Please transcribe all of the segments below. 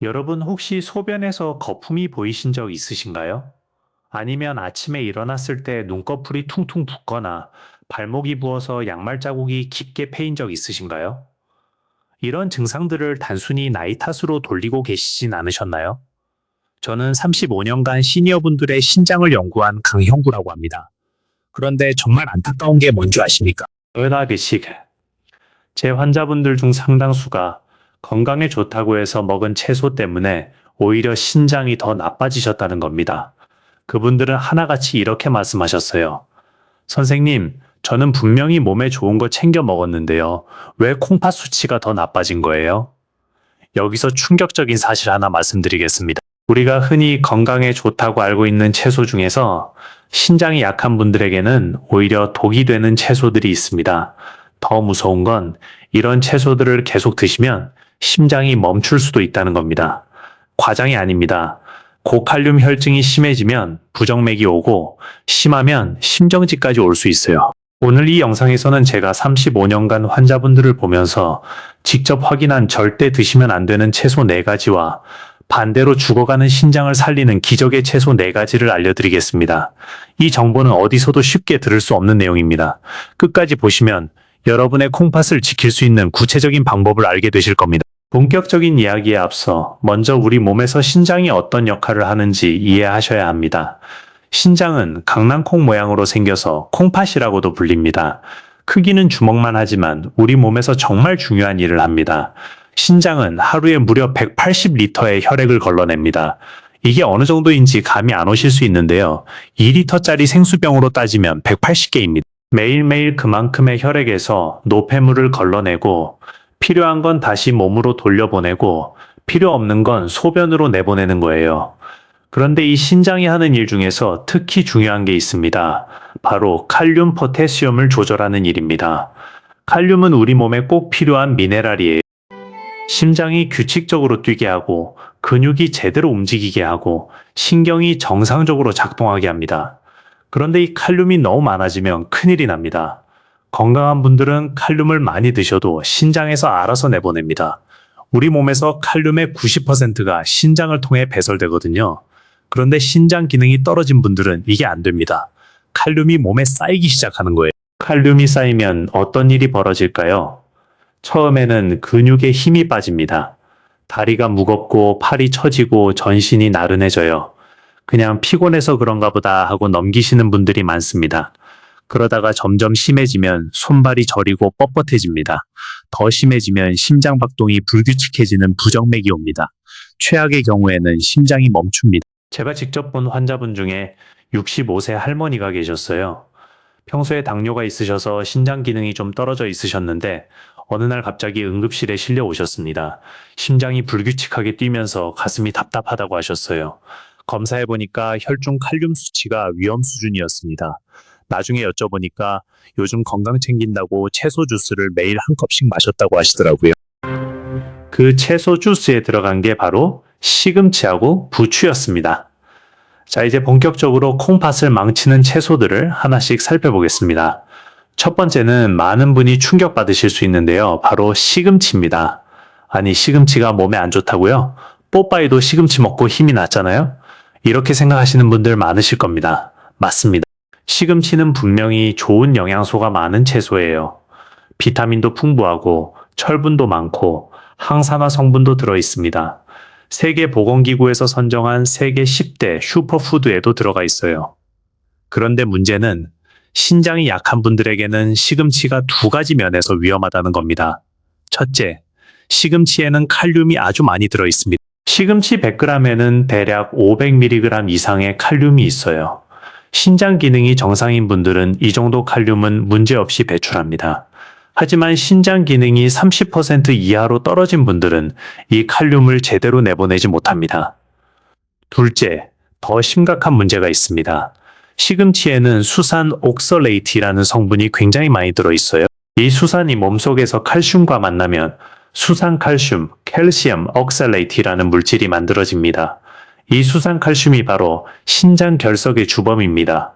여러분 혹시 소변에서 거품이 보이신 적 있으신가요? 아니면 아침에 일어났을 때 눈꺼풀이 퉁퉁 붓거나 발목이 부어서 양말 자국이 깊게 패인 적 있으신가요? 이런 증상들을 단순히 나이 탓으로 돌리고 계시진 않으셨나요? 저는 35년간 시니어분들의 신장을 연구한 강형구라고 합니다. 그런데 정말 안타까운 게 뭔지 아십니까? 은하비식. 제 환자분들 중 상당수가 건강에 좋다고 해서 먹은 채소 때문에 오히려 신장이 더 나빠지셨다는 겁니다. 그분들은 하나같이 이렇게 말씀하셨어요. 선생님, 저는 분명히 몸에 좋은 거 챙겨 먹었는데요. 왜 콩팥 수치가 더 나빠진 거예요? 여기서 충격적인 사실 하나 말씀드리겠습니다. 우리가 흔히 건강에 좋다고 알고 있는 채소 중에서 신장이 약한 분들에게는 오히려 독이 되는 채소들이 있습니다. 더 무서운 건 이런 채소들을 계속 드시면 심장이 멈출 수도 있다는 겁니다. 과장이 아닙니다. 고칼륨 혈증이 심해지면 부정맥이 오고 심하면 심정지까지 올 수 있어요. 오늘 이 영상에서는 제가 35년간 환자분들을 보면서 직접 확인한 절대 드시면 안 되는 채소 4가지와 반대로 죽어가는 신장을 살리는 기적의 채소 4가지를 알려드리겠습니다. 이 정보는 어디서도 쉽게 들을 수 없는 내용입니다. 끝까지 보시면 여러분의 콩팥을 지킬 수 있는 구체적인 방법을 알게 되실 겁니다. 본격적인 이야기에 앞서 먼저 우리 몸에서 신장이 어떤 역할을 하는지 이해하셔야 합니다. 신장은 강낭콩 모양으로 생겨서 콩팥이라고도 불립니다. 크기는 주먹만 하지만 우리 몸에서 정말 중요한 일을 합니다. 신장은 하루에 무려 180리터의 혈액을 걸러냅니다. 이게 어느 정도인지 감이 안 오실 수 있는데요. 2리터짜리 생수병으로 따지면 180개입니다. 매일매일 그만큼의 혈액에서 노폐물을 걸러내고 필요한 건 다시 몸으로 돌려보내고 필요 없는 건 소변으로 내보내는 거예요. 그런데 이 신장이 하는 일 중에서 특히 중요한 게 있습니다. 바로 칼륨 포테시움을 조절하는 일입니다. 칼륨은 우리 몸에 꼭 필요한 미네랄이에요. 심장이 규칙적으로 뛰게 하고 근육이 제대로 움직이게 하고 신경이 정상적으로 작동하게 합니다. 그런데 이 칼륨이 너무 많아지면 큰일이 납니다. 건강한 분들은 칼륨을 많이 드셔도 신장에서 알아서 내보냅니다. 우리 몸에서 칼륨의 90%가 신장을 통해 배설되거든요. 그런데 신장 기능이 떨어진 분들은 이게 안 됩니다. 칼륨이 몸에 쌓이기 시작하는 거예요. 칼륨이 쌓이면 어떤 일이 벌어질까요? 처음에는 근육에 힘이 빠집니다. 다리가 무겁고 팔이 처지고 전신이 나른해져요. 그냥 피곤해서 그런가 보다 하고 넘기시는 분들이 많습니다. 그러다가 점점 심해지면 손발이 저리고 뻣뻣해집니다. 더 심해지면 심장 박동이 불규칙해지는 부정맥이 옵니다. 최악의 경우에는 심장이 멈춥니다. 제가 직접 본 환자분 중에 65세 할머니가 계셨어요. 평소에 당뇨가 있으셔서 신장 기능이 좀 떨어져 있으셨는데 어느 날 갑자기 응급실에 실려 오셨습니다. 심장이 불규칙하게 뛰면서 가슴이 답답하다고 하셨어요. 검사해보니까 혈중 칼륨 수치가 위험 수준이었습니다. 나중에 여쭤보니까 요즘 건강 챙긴다고 채소 주스를 매일 한 컵씩 마셨다고 하시더라고요. 그 채소 주스에 들어간 게 바로 시금치하고 부추였습니다. 자, 이제 본격적으로 콩팥을 망치는 채소들을 하나씩 살펴보겠습니다. 첫 번째는 많은 분이 충격받으실 수 있는데요. 바로 시금치입니다. 아니, 시금치가 몸에 안 좋다고요? 뽀빠이도 시금치 먹고 힘이 났잖아요? 이렇게 생각하시는 분들 많으실 겁니다. 맞습니다. 시금치는 분명히 좋은 영양소가 많은 채소예요. 비타민도 풍부하고 철분도 많고 항산화 성분도 들어있습니다. 세계보건기구에서 선정한 세계 10대 슈퍼푸드에도 들어가 있어요. 그런데 문제는 신장이 약한 분들에게는 시금치가 2가지 면에서 위험하다는 겁니다. 첫째, 시금치에는 칼륨이 아주 많이 들어있습니다. 시금치 100g에는 대략 500mg 이상의 칼륨이 있어요. 신장 기능이 정상인 분들은 이 정도 칼륨은 문제없이 배출합니다. 하지만 신장 기능이 30% 이하로 떨어진 분들은 이 칼륨을 제대로 내보내지 못합니다. 둘째, 더 심각한 문제가 있습니다. 시금치에는 수산 옥설레이트라는 성분이 굉장히 많이 들어있어요. 이 수산이 몸속에서 칼슘과 만나면 수산칼슘, 캘시엄 옥살레이트라는 물질이 만들어집니다. 이 수산칼슘이 바로 신장 결석의 주범입니다.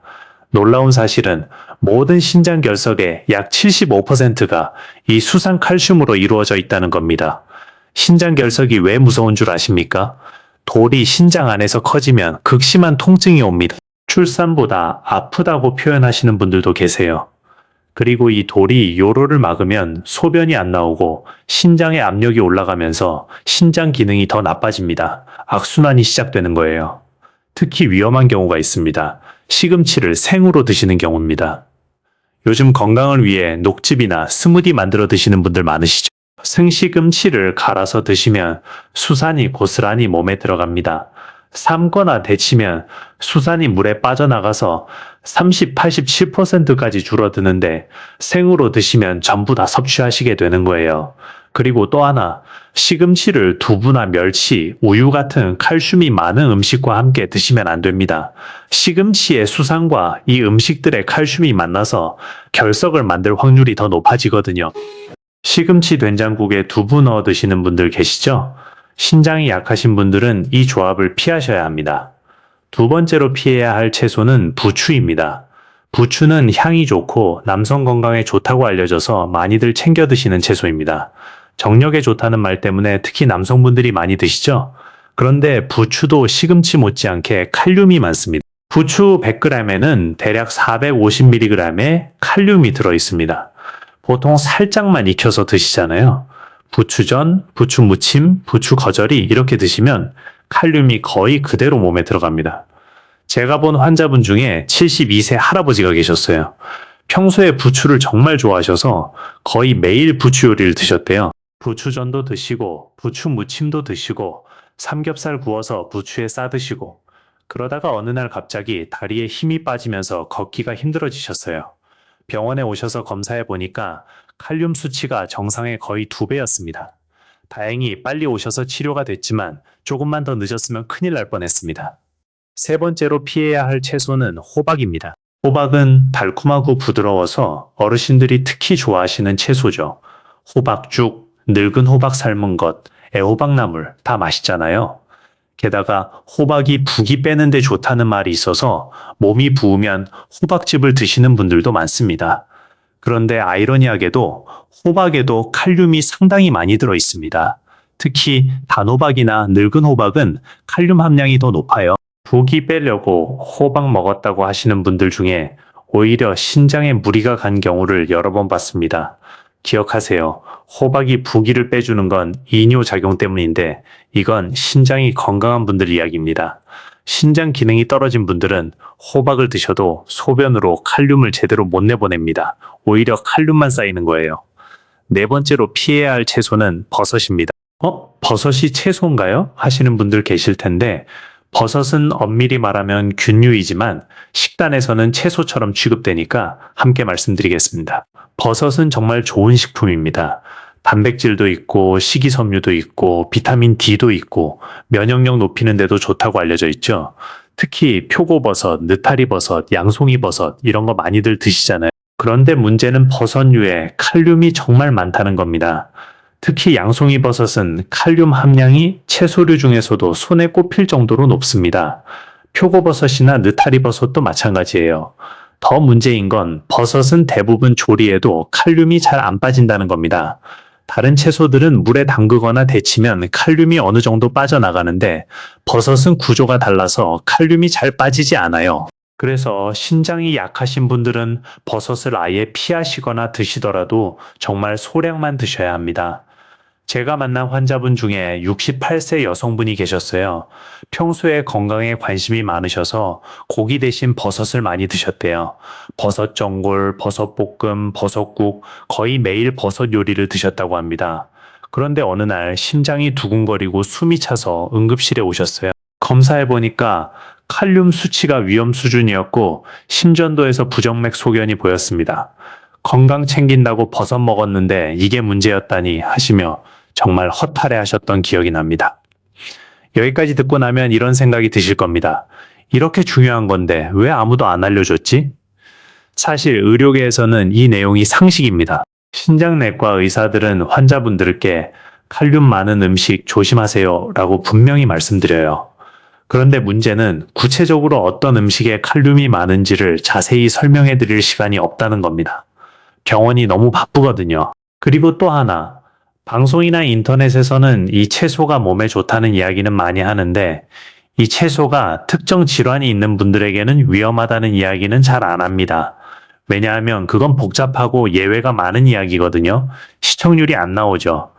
놀라운 사실은 모든 신장 결석의 약 75%가 이 수산칼슘으로 이루어져 있다는 겁니다. 신장 결석이 왜 무서운 줄 아십니까? 돌이 신장 안에서 커지면 극심한 통증이 옵니다. 출산보다 아프다고 표현하시는 분들도 계세요. 그리고 이 돌이 요로를 막으면 소변이 안 나오고 신장의 압력이 올라가면서 신장 기능이 더 나빠집니다. 악순환이 시작되는 거예요. 특히 위험한 경우가 있습니다. 시금치를 생으로 드시는 경우입니다. 요즘 건강을 위해 녹즙이나 스무디 만들어 드시는 분들 많으시죠? 생시금치를 갈아서 드시면 수산이 고스란히 몸에 들어갑니다. 삶거나 데치면 수산이 물에 빠져나가서 30, 87%까지 줄어드는데 생으로 드시면 전부 다 섭취하시게 되는 거예요. 그리고 또 하나, 시금치를 두부나 멸치, 우유 같은 칼슘이 많은 음식과 함께 드시면 안 됩니다. 시금치의 수산과 이 음식들의 칼슘이 만나서 결석을 만들 확률이 더 높아지거든요. 시금치 된장국에 두부 넣어 드시는 분들 계시죠? 신장이 약하신 분들은 이 조합을 피하셔야 합니다. 두 번째로 피해야 할 채소는 부추입니다. 부추는 향이 좋고 남성 건강에 좋다고 알려져서 많이들 챙겨 드시는 채소입니다. 정력에 좋다는 말 때문에 특히 남성분들이 많이 드시죠? 그런데 부추도 시금치 못지않게 칼륨이 많습니다. 부추 100g에는 대략 450mg의 칼륨이 들어 있습니다. 보통 살짝만 익혀서 드시잖아요. 부추전, 부추무침, 부추거절이 이렇게 드시면 칼륨이 거의 그대로 몸에 들어갑니다. 제가 본 환자분 중에 72세 할아버지가 계셨어요. 평소에 부추를 정말 좋아하셔서 거의 매일 부추 요리를 드셨대요. 부추전도 드시고 부추무침도 드시고 삼겹살 구워서 부추에 싸 드시고 그러다가 어느 날 갑자기 다리에 힘이 빠지면서 걷기가 힘들어지셨어요. 병원에 오셔서 검사해 보니까 칼륨 수치가 정상의 거의 2배였습니다. 다행히 빨리 오셔서 치료가 됐지만 조금만 더 늦었으면 큰일 날 뻔했습니다. 세 번째로 피해야 할 채소는 호박입니다. 호박은 달콤하고 부드러워서 어르신들이 특히 좋아하시는 채소죠. 호박죽, 늙은 호박 삶은 것, 애호박나물 다 맛있잖아요. 게다가 호박이 붓기 빼는 데 좋다는 말이 있어서 몸이 부으면 호박즙을 드시는 분들도 많습니다. 그런데 아이러니하게도 호박에도 칼륨이 상당히 많이 들어 있습니다. 특히 단호박이나 늙은 호박은 칼륨 함량이 더 높아요. 붓기 빼려고 호박 먹었다고 하시는 분들 중에 오히려 신장에 무리가 간 경우를 여러 번 봤습니다. 기억하세요. 호박이 부기를 빼주는 건 이뇨작용 때문인데 이건 신장이 건강한 분들 이야기입니다. 신장 기능이 떨어진 분들은 호박을 드셔도 소변으로 칼륨을 제대로 못 내보냅니다. 오히려 칼륨만 쌓이는 거예요. 네 번째로 피해야 할 채소는 버섯입니다. 버섯이 채소인가요? 하시는 분들 계실 텐데 버섯은 엄밀히 말하면 균류이지만 식단에서는 채소처럼 취급되니까 함께 말씀드리겠습니다. 버섯은 정말 좋은 식품입니다. 단백질도 있고 식이섬유도 있고 비타민 D도 있고 면역력 높이는 데도 좋다고 알려져 있죠. 특히 표고버섯, 느타리버섯, 양송이버섯 이런 거 많이들 드시잖아요. 그런데 문제는 버섯류에 칼륨이 정말 많다는 겁니다. 특히 양송이버섯은 칼륨 함량이 채소류 중에서도 손에 꼽힐 정도로 높습니다. 표고버섯이나 느타리버섯도 마찬가지예요. 더 문제인 건 버섯은 대부분 조리에도 칼륨이 잘 안 빠진다는 겁니다. 다른 채소들은 물에 담그거나 데치면 칼륨이 어느 정도 빠져나가는데 버섯은 구조가 달라서 칼륨이 잘 빠지지 않아요. 그래서 신장이 약하신 분들은 버섯을 아예 피하시거나 드시더라도 정말 소량만 드셔야 합니다. 제가 만난 환자분 중에 68세 여성분이 계셨어요. 평소에 건강에 관심이 많으셔서 고기 대신 버섯을 많이 드셨대요. 버섯 전골, 버섯 볶음, 버섯국, 거의 매일 버섯 요리를 드셨다고 합니다. 그런데 어느 날 심장이 두근거리고 숨이 차서 응급실에 오셨어요. 검사해보니까 칼륨 수치가 위험 수준이었고 심전도에서 부정맥 소견이 보였습니다. 건강 챙긴다고 버섯 먹었는데 이게 문제였다니 하시며 정말 허탈해 하셨던 기억이 납니다. 여기까지 듣고 나면 이런 생각이 드실 겁니다. 이렇게 중요한 건데 왜 아무도 안 알려줬지? 사실 의료계에서는 이 내용이 상식입니다. 신장내과 의사들은 환자분들께 칼륨 많은 음식 조심하세요 라고 분명히 말씀드려요. 그런데 문제는 구체적으로 어떤 음식에 칼륨이 많은지를 자세히 설명해 드릴 시간이 없다는 겁니다. 병원이 너무 바쁘거든요. 그리고 또 하나, 방송이나 인터넷에서는 이 채소가 몸에 좋다는 이야기는 많이 하는데 이 채소가 특정 질환이 있는 분들에게는 위험하다는 이야기는 잘 안 합니다. 왜냐하면 그건 복잡하고 예외가 많은 이야기거든요. 시청률이 안 나오죠.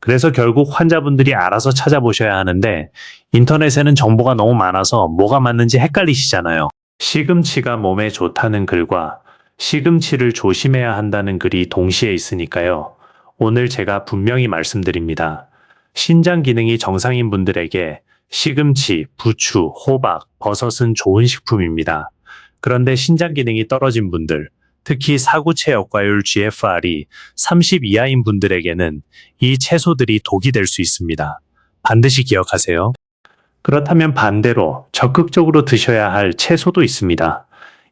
그래서 결국 환자분들이 알아서 찾아보셔야 하는데 인터넷에는 정보가 너무 많아서 뭐가 맞는지 헷갈리시잖아요. 시금치가 몸에 좋다는 글과 시금치를 조심해야 한다는 글이 동시에 있으니까요. 오늘 제가 분명히 말씀드립니다. 신장 기능이 정상인 분들에게 시금치, 부추, 호박, 버섯은 좋은 식품입니다. 그런데 신장 기능이 떨어진 분들, 특히 사구체 역과율 GFR이 30 이하인 분들에게는 이 채소들이 독이 될 수 있습니다. 반드시 기억하세요. 그렇다면 반대로 적극적으로 드셔야 할 채소도 있습니다.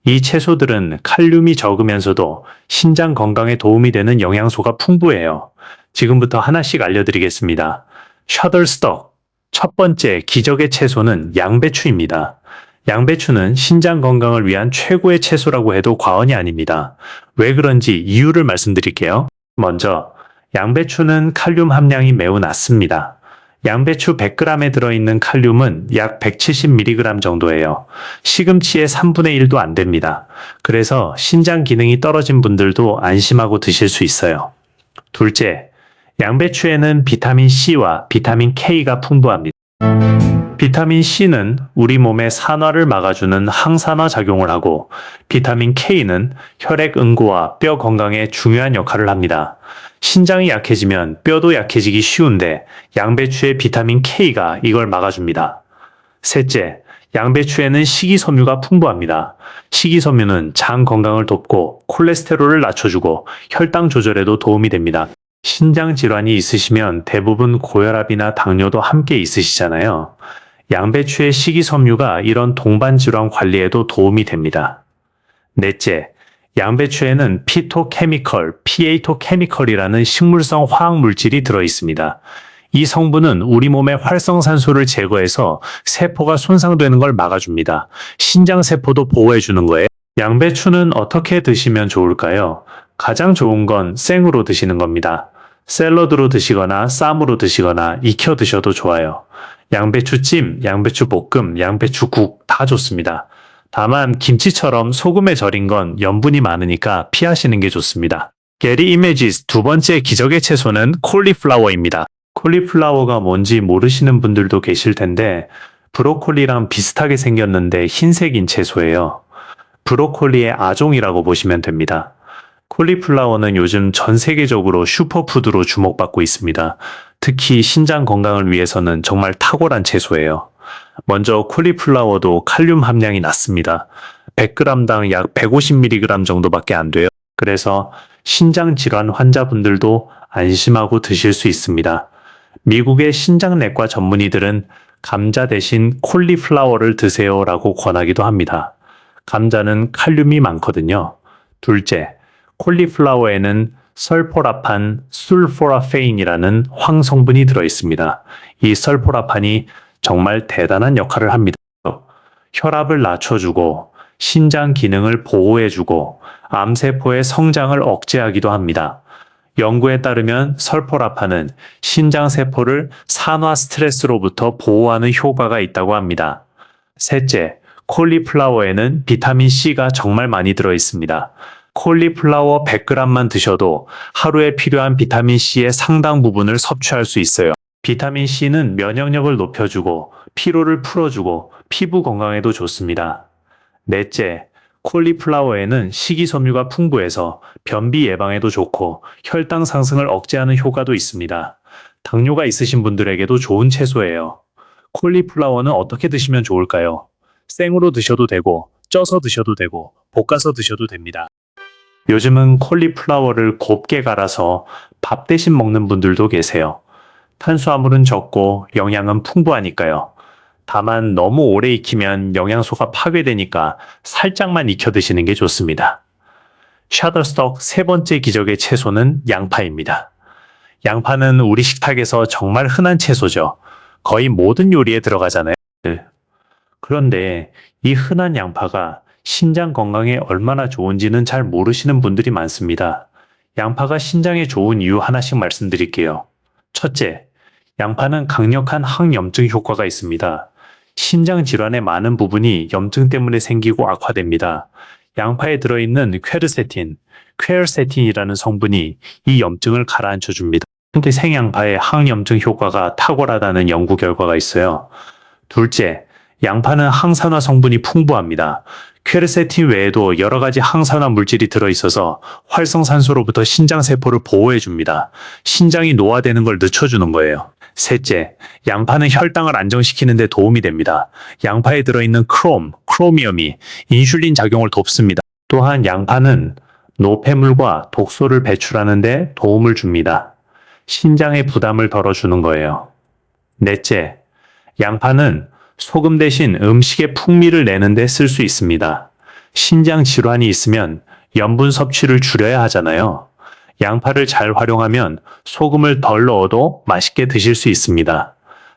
이 채소들은 칼륨이 적으면서도 신장 건강에 도움이 되는 영양소가 풍부해요. 지금부터 하나씩 알려드리겠습니다. 셔들스톡. 첫 번째 기적의 채소는 양배추입니다. 양배추는 신장 건강을 위한 최고의 채소라고 해도 과언이 아닙니다. 왜 그런지 이유를 말씀드릴게요. 먼저, 양배추는 칼륨 함량이 매우 낮습니다. 양배추 100g에 들어있는 칼륨은 약 170mg 정도예요. 시금치의 3분의 1도 안 됩니다. 그래서 신장 기능이 떨어진 분들도 안심하고 드실 수 있어요. 둘째, 양배추에는 비타민 C와 비타민 K가 풍부합니다. 비타민 C는 우리 몸의 산화를 막아주는 항산화 작용을 하고 비타민 K는 혈액 응고와 뼈 건강에 중요한 역할을 합니다. 신장이 약해지면 뼈도 약해지기 쉬운데 양배추의 비타민 K가 이걸 막아줍니다. 셋째, 양배추에는 식이섬유가 풍부합니다. 식이섬유는 장 건강을 돕고 콜레스테롤을 낮춰주고 혈당 조절에도 도움이 됩니다. 신장 질환이 있으시면 대부분 고혈압이나 당뇨도 함께 있으시잖아요. 양배추의 식이섬유가 이런 동반 질환 관리에도 도움이 됩니다. 넷째, 양배추에는 피토케미컬이라는 식물성 화학 물질이 들어 있습니다. 이 성분은 우리 몸의 활성산소를 제거해서 세포가 손상되는 걸 막아줍니다. 신장 세포도 보호해주는 거예요. 양배추는 어떻게 드시면 좋을까요? 가장 좋은 건 생으로 드시는 겁니다. 샐러드로 드시거나 쌈으로 드시거나 익혀 드셔도 좋아요. 양배추찜, 양배추볶음, 양배추국 다 좋습니다. 다만 김치처럼 소금에 절인 건 염분이 많으니까 피하시는 게 좋습니다. 게리 이메지스 두 번째 기적의 채소는 콜리플라워입니다. 콜리플라워가 뭔지 모르시는 분들도 계실 텐데 브로콜리랑 비슷하게 생겼는데 흰색인 채소예요. 브로콜리의 아종이라고 보시면 됩니다. 콜리플라워는 요즘 전 세계적으로 슈퍼푸드로 주목받고 있습니다. 특히 신장 건강을 위해서는 정말 탁월한 채소예요. 먼저 콜리플라워도 칼륨 함량이 낮습니다. 100g당 약 150mg 정도밖에 안 돼요. 그래서 신장 질환 환자분들도 안심하고 드실 수 있습니다. 미국의 신장내과 전문의들은 감자 대신 콜리플라워를 드세요라고 권하기도 합니다. 감자는 칼륨이 많거든요. 둘째, 콜리플라워에는 설포라판, 술포라페인이라는 황성분이 들어있습니다. 이 설포라판이 정말 대단한 역할을 합니다. 혈압을 낮춰주고 신장 기능을 보호해주고 암세포의 성장을 억제하기도 합니다. 연구에 따르면 설포라판은 신장세포를 산화 스트레스로부터 보호하는 효과가 있다고 합니다. 셋째, 콜리플라워에는 비타민 C가 정말 많이 들어있습니다. 콜리플라워 100g만 드셔도 하루에 필요한 비타민 C의 상당 부분을 섭취할 수 있어요. 비타민 C는 면역력을 높여주고 피로를 풀어주고 피부 건강에도 좋습니다. 넷째, 콜리플라워에는 식이섬유가 풍부해서 변비 예방에도 좋고 혈당 상승을 억제하는 효과도 있습니다. 당뇨가 있으신 분들에게도 좋은 채소예요. 콜리플라워는 어떻게 드시면 좋을까요? 생으로 드셔도 되고 쪄서 드셔도 되고 볶아서 드셔도 됩니다. 요즘은 콜리플라워를 곱게 갈아서 밥 대신 먹는 분들도 계세요. 탄수화물은 적고 영양은 풍부하니까요. 다만 너무 오래 익히면 영양소가 파괴되니까 살짝만 익혀 드시는 게 좋습니다. 셔더스톡 세 번째 기적의 채소는 양파입니다. 양파는 우리 식탁에서 정말 흔한 채소죠. 거의 모든 요리에 들어가잖아요. 그런데 이 흔한 양파가 신장 건강에 얼마나 좋은지는 잘 모르시는 분들이 많습니다. 양파가 신장에 좋은 이유 하나씩 말씀드릴게요. 첫째, 양파는 강력한 항염증 효과가 있습니다. 신장 질환의 많은 부분이 염증 때문에 생기고 악화됩니다. 양파에 들어있는 퀘르세틴이라는 성분이 이 염증을 가라앉혀 줍니다. 근데 생양파의 항염증 효과가 탁월하다는 연구 결과가 있어요. 둘째, 양파는 항산화 성분이 풍부합니다. 퀘르세틴 외에도 여러 가지 항산화 물질이 들어있어서 활성산소로부터 신장세포를 보호해줍니다. 신장이 노화되는 걸 늦춰주는 거예요. 셋째, 양파는 혈당을 안정시키는 데 도움이 됩니다. 양파에 들어있는 크로미엄이 인슐린 작용을 돕습니다. 또한 양파는 노폐물과 독소를 배출하는 데 도움을 줍니다. 신장의 부담을 덜어주는 거예요. 넷째, 양파는 소금 대신 음식의 풍미를 내는 데 쓸 수 있습니다. 신장 질환이 있으면 염분 섭취를 줄여야 하잖아요. 양파를 잘 활용하면 소금을 덜 넣어도 맛있게 드실 수 있습니다.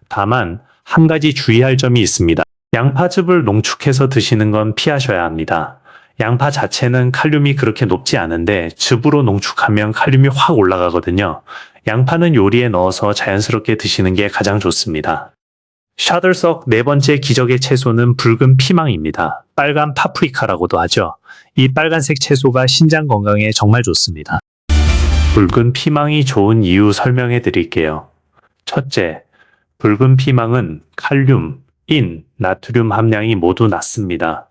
다만 한 가지 주의할 점이 있습니다. 양파즙을 농축해서 드시는 건 피하셔야 합니다. 양파 자체는 칼륨이 그렇게 높지 않은데 즙으로 농축하면 칼륨이 확 올라가거든요. 양파는 요리에 넣어서 자연스럽게 드시는 게 가장 좋습니다. 샤들석 네 번째 기적의 채소는 붉은 피망입니다. 빨간 파프리카라고도 하죠. 이 빨간색 채소가 신장 건강에 정말 좋습니다. 붉은 피망이 좋은 이유 설명해 드릴게요. 첫째, 붉은 피망은 칼륨, 나트륨 함량이 모두 낮습니다.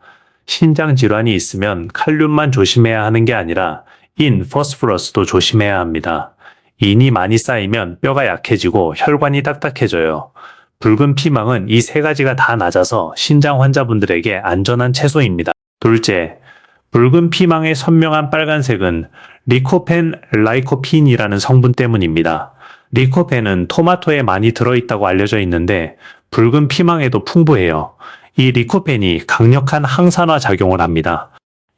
신장 질환이 있으면 칼륨만 조심해야 하는 게 아니라 포스포러스도 조심해야 합니다. 인이 많이 쌓이면 뼈가 약해지고 혈관이 딱딱해져요. 붉은 피망은 이 세 가지가 다 낮아서 신장 환자분들에게 안전한 채소입니다. 둘째, 붉은 피망의 선명한 빨간색은 라이코펜이라는 성분 때문입니다. 리코펜은 토마토에 많이 들어있다고 알려져 있는데 붉은 피망에도 풍부해요. 이 리코펜이 강력한 항산화 작용을 합니다.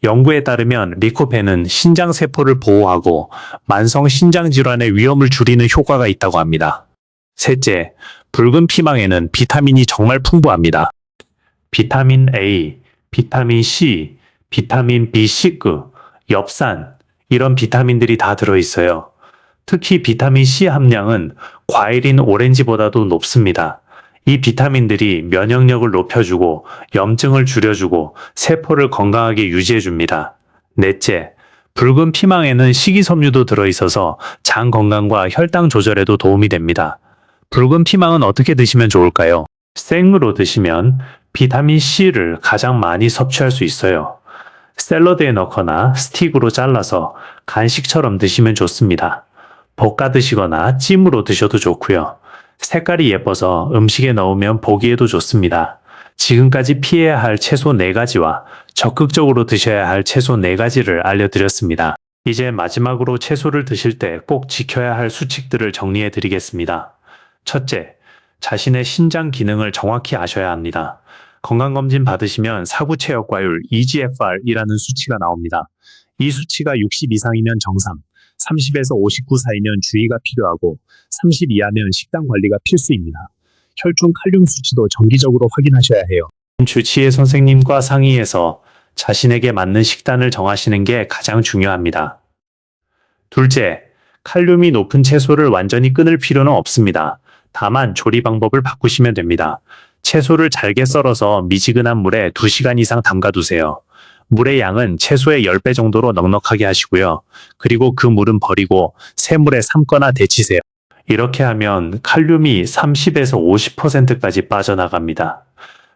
연구에 따르면 리코펜은 신장세포를 보호하고 만성 신장질환의 위험을 줄이는 효과가 있다고 합니다. 셋째, 붉은 피망에는 비타민이 정말 풍부합니다. 비타민 A, 비타민 C, 비타민 B6, 엽산, 이런 비타민들이 다 들어있어요. 특히 비타민 C 함량은 과일인 오렌지보다도 높습니다. 이 비타민들이 면역력을 높여주고 염증을 줄여주고 세포를 건강하게 유지해줍니다. 넷째, 붉은 피망에는 식이섬유도 들어있어서 장 건강과 혈당 조절에도 도움이 됩니다. 붉은 피망은 어떻게 드시면 좋을까요? 생으로 드시면 비타민 C를 가장 많이 섭취할 수 있어요. 샐러드에 넣거나 스틱으로 잘라서 간식처럼 드시면 좋습니다. 볶아 드시거나 찜으로 드셔도 좋고요. 색깔이 예뻐서 음식에 넣으면 보기에도 좋습니다. 지금까지 피해야 할 채소 4가지와 적극적으로 드셔야 할 채소 4가지를 알려드렸습니다. 이제 마지막으로 채소를 드실 때 꼭 지켜야 할 수칙들을 정리해 드리겠습니다. 첫째, 자신의 신장 기능을 정확히 아셔야 합니다. 건강검진 받으시면 사구체역과율 EGFR이라는 수치가 나옵니다. 이 수치가 60 이상이면 정상, 30에서 59 사이면 주의가 필요하고 30 이하면 식단 관리가 필수입니다. 혈중 칼륨 수치도 정기적으로 확인하셔야 해요. 주치의 선생님과 상의해서 자신에게 맞는 식단을 정하시는 게 가장 중요합니다. 둘째, 칼륨이 높은 채소를 완전히 끊을 필요는 없습니다. 다만 조리 방법을 바꾸시면 됩니다. 채소를 잘게 썰어서 미지근한 물에 2시간 이상 담가두세요. 물의 양은 채소의 10배 정도로 넉넉하게 하시고요. 그리고 그 물은 버리고 새물에 삶거나 데치세요. 이렇게 하면 칼륨이 30에서 50%까지 빠져나갑니다.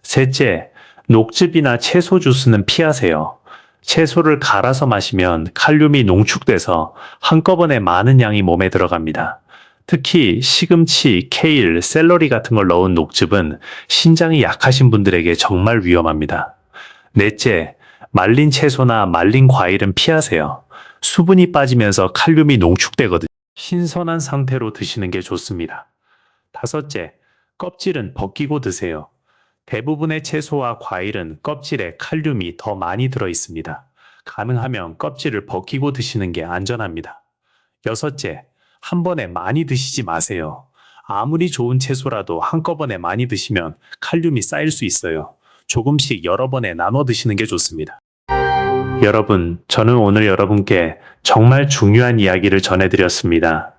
셋째, 녹즙이나 채소 주스는 피하세요. 채소를 갈아서 마시면 칼륨이 농축돼서 한꺼번에 많은 양이 몸에 들어갑니다. 특히 시금치, 케일, 샐러리 같은 걸 넣은 녹즙은 신장이 약하신 분들에게 정말 위험합니다. 넷째, 말린 채소나 말린 과일은 피하세요. 수분이 빠지면서 칼륨이 농축되거든요. 신선한 상태로 드시는 게 좋습니다. 다섯째, 껍질은 벗기고 드세요. 대부분의 채소와 과일은 껍질에 칼륨이 더 많이 들어 있습니다. 가능하면 껍질을 벗기고 드시는 게 안전합니다. 여섯째, 한 번에 많이 드시지 마세요. 아무리 좋은 채소라도 한꺼번에 많이 드시면 칼륨이 쌓일 수 있어요. 조금씩 여러 번에 나눠 드시는 게 좋습니다. 여러분, 저는 오늘 여러분께 정말 중요한 이야기를 전해드렸습니다.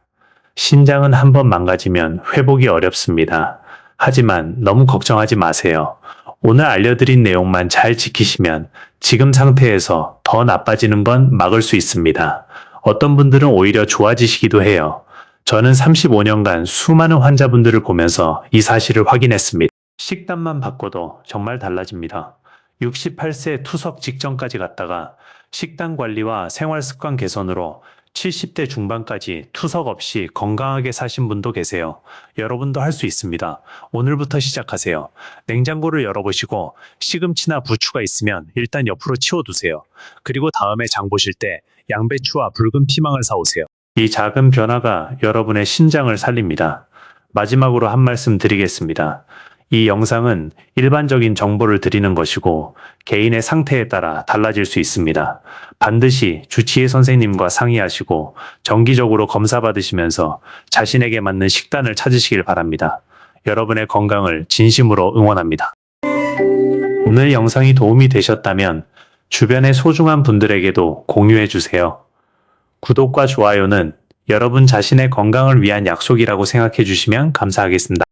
신장은 한번 망가지면 회복이 어렵습니다. 하지만 너무 걱정하지 마세요. 오늘 알려드린 내용만 잘 지키시면 지금 상태에서 더 나빠지는 건 막을 수 있습니다. 어떤 분들은 오히려 좋아지시기도 해요. 저는 35년간 수많은 환자분들을 보면서 이 사실을 확인했습니다. 식단만 바꿔도 정말 달라집니다. 68세 투석 직전까지 갔다가 식단 관리와 생활 습관 개선으로 70대 중반까지 투석 없이 건강하게 사신 분도 계세요. 여러분도 할 수 있습니다. 오늘부터 시작하세요. 냉장고를 열어보시고 시금치나 부추가 있으면 일단 옆으로 치워두세요. 그리고 다음에 장 보실 때 양배추와 붉은 피망을 사오세요. 이 작은 변화가 여러분의 신장을 살립니다. 마지막으로 한 말씀 드리겠습니다. 이 영상은 일반적인 정보를 드리는 것이고 개인의 상태에 따라 달라질 수 있습니다. 반드시 주치의 선생님과 상의하시고 정기적으로 검사 받으시면서 자신에게 맞는 식단을 찾으시길 바랍니다. 여러분의 건강을 진심으로 응원합니다. 오늘 영상이 도움이 되셨다면 주변의 소중한 분들에게도 공유해 주세요. 구독과 좋아요는 여러분 자신의 건강을 위한 약속이라고 생각해 주시면 감사하겠습니다.